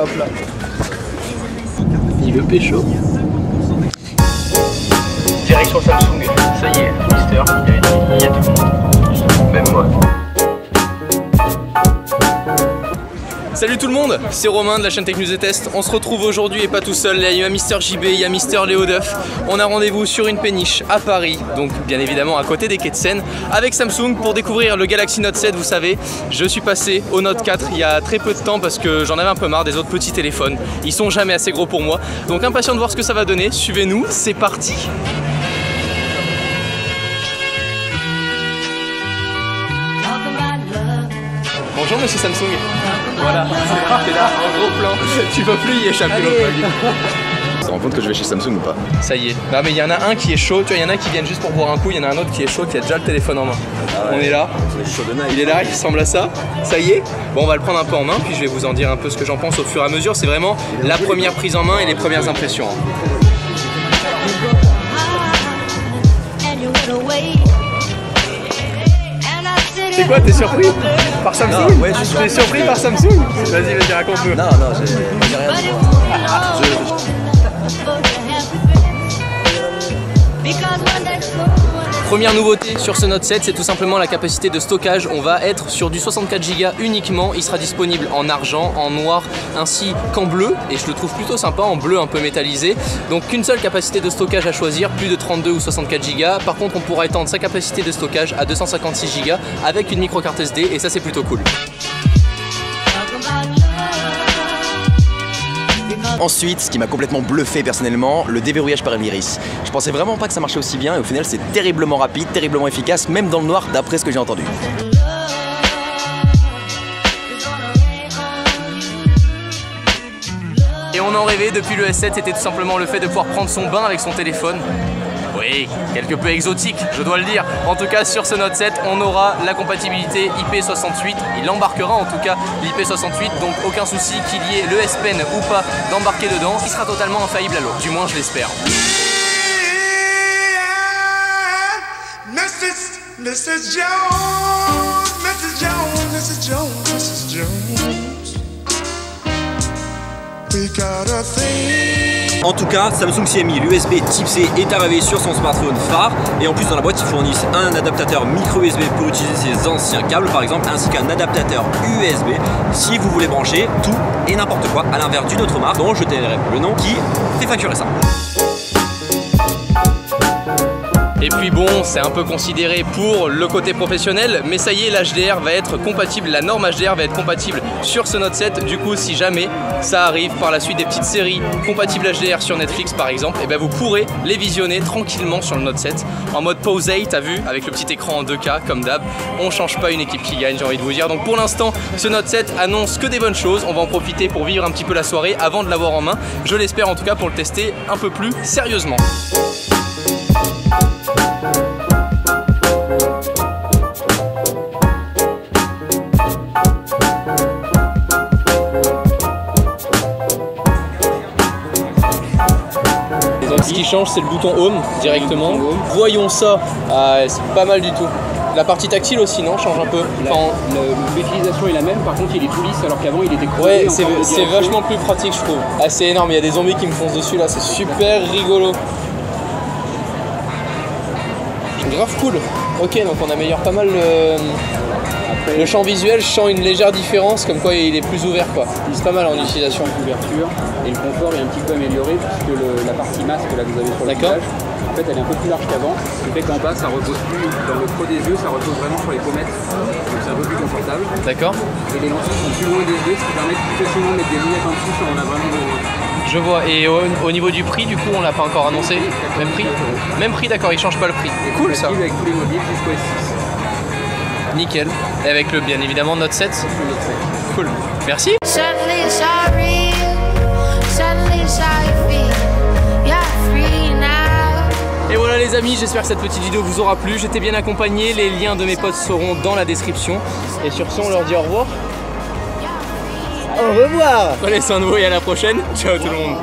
Hop là. Il veut pécho. Direction Samsung. Ça y est, Mister, il y a tout le monde. Même moi. Salut tout le monde, c'est Romain de la chaîne Tech News et Test. On se retrouve aujourd'hui et pas tout seul. Là, il y a Mister JB, il y a Mister Léo Duff. On a rendez-vous sur une péniche à Paris, donc bien évidemment à côté des quais de Seine, avec Samsung pour découvrir le Galaxy Note 7. Vous savez, je suis passé au Note 4 il y a très peu de temps parce que j'en avais un peu marre des autres petits téléphones. Ils sont jamais assez gros pour moi. Donc impatient de voir ce que ça va donner. Suivez-nous, c'est parti. Bonjour monsieur Samsung. Voilà, t'es là, en gros plan. Tu peux plus y échapper l'autre. Tu te rends compte que je vais chez Samsung ou pas? Ça y est. Non mais il y en a un qui est chaud, tu vois, il y en a qui viennent juste pour boire un coup, il y en a un autre qui est chaud, qui a déjà le téléphone en main. Ah ouais. On est là. Il est là, il ressemble à ça. Ça y est. Bon, on va le prendre un peu en main, puis je vais vous en dire un peu ce que j'en pense au fur et à mesure. C'est vraiment la première prise en main et les premières impressions. C'est quoi, t'es surpris par Samsung? Non, ouais, je suis surpris par Samsung. Vas-y, raconte-nous. Non, j'ai rien dit. Première nouveauté sur ce Note 7, c'est tout simplement la capacité de stockage. On va être sur du 64 Go uniquement. Il sera disponible en argent, en noir ainsi qu'en bleu. Et je le trouve plutôt sympa, en bleu un peu métallisé. Donc qu'une seule capacité de stockage à choisir, plus de 32 ou 64 Go. Par contre, on pourra étendre sa capacité de stockage à 256 Go avec une micro carte SD. Et ça, c'est plutôt cool. Ensuite, ce qui m'a complètement bluffé personnellement, le déverrouillage par l'iris. Je pensais vraiment pas que ça marchait aussi bien et au final c'est terriblement rapide, terriblement efficace, même dans le noir d'après ce que j'ai entendu. Et on en rêvait depuis le S7, c'était tout simplement le fait de pouvoir prendre son bain avec son téléphone. Oui, quelque peu exotique, je dois le dire. En tout cas, sur ce Note 7, on aura la compatibilité IP68. Il embarquera en tout cas l'IP68, donc aucun souci qu'il y ait le S Pen ou pas d'embarquer dedans. Il sera totalement infaillible à l'eau, du moins je l'espère. Mrs. Jones, Mrs. Jones, Mrs. Jones, Mrs. Jones. We got a thing. En tout cas, Samsung CMI, l'USB Type C est arrivé sur son smartphone phare et en plus dans la boîte ils fournissent un adaptateur micro USB pour utiliser ses anciens câbles par exemple, ainsi qu'un adaptateur USB si vous voulez brancher tout et n'importe quoi, à l'inverse d'une autre marque dont je tairai le nom qui fait facturer ça. Et puis bon, c'est un peu considéré pour le côté professionnel, mais ça y est, l'HDR va être compatible, la norme HDR va être compatible sur ce Note 7. Du coup, si jamais ça arrive par la suite des petites séries compatibles HDR sur Netflix par exemple, et ben vous pourrez les visionner tranquillement sur le Note 7 en mode pausé, t'as vu, avec le petit écran en 2K comme d'hab. On change pas une équipe qui gagne, j'ai envie de vous dire. Donc pour l'instant, ce Note 7 annonce que des bonnes choses. On va en profiter pour vivre un petit peu la soirée avant de l'avoir en main. Je l'espère en tout cas pour le tester un peu plus sérieusement. Ce qui change, c'est le bouton Home directement. Voyons ça, c'est pas mal du tout. La partie tactile aussi, non, change un peu. L'utilisation est la même, par contre il est tout lisse alors qu'avant il était crevé. Ouais, c'est vachement plus pratique, je trouve. Ah, c'est énorme, il y a des zombies qui me foncent dessus là, c'est super rigolo. Grave cool. Ok, donc on améliore pas mal le champ visuel. Je sens une légère différence, comme quoi il est plus ouvert quoi. C'est pas mal en utilisation. Couverture et le confort est un petit peu amélioré puisque la partie masque là que vous avez sur le visage, en fait elle est un peu plus large qu'avant. Ce qui fait qu'en bas ça repose plus dans le creux des yeux, ça repose vraiment sur les pommettes. Donc c'est un peu plus confortable. D'accord. Et les lentilles sont plus loin des yeux, ce qui permet de plus facilement mettre des lunettes en dessous si on a vraiment besoin. Je vois, et au niveau du prix, du coup, on l'a pas encore annoncé. Même prix. Même prix, d'accord, il change pas le prix. Cool ça. Avec tous les mobiles jusqu'au S6. Nickel. Et avec le bien évidemment Note 7. Cool. Merci. Et voilà les amis, j'espère que cette petite vidéo vous aura plu. J'étais bien accompagné, les liens de mes potes seront dans la description. Et sur ce, on leur dit au revoir. Au revoir. Prenez soin de vous et à la prochaine. Ciao tout le monde.